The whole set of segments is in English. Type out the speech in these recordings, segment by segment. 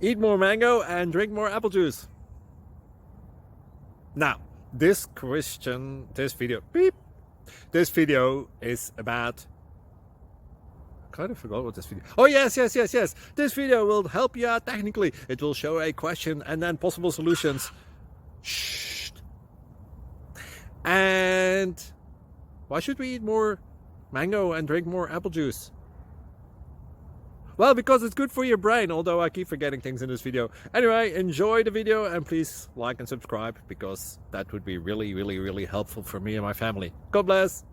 Eat more mango and drink more apple juice. Now, this video is about, I kind of forgot what this video. Oh, yes. This video will help you out technically. It will show a question and then possible solutions. Shh. And why should we eat more mango and drink more apple juice? Well, because it's good for your brain, although I keep forgetting things in this video. Anyway, enjoy the video and please like and subscribe, because that would be really helpful for me and my family. God bless!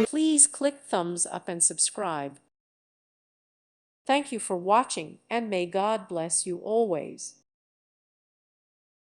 Please click thumbs up and subscribe. Thank you for watching, and may God bless you always.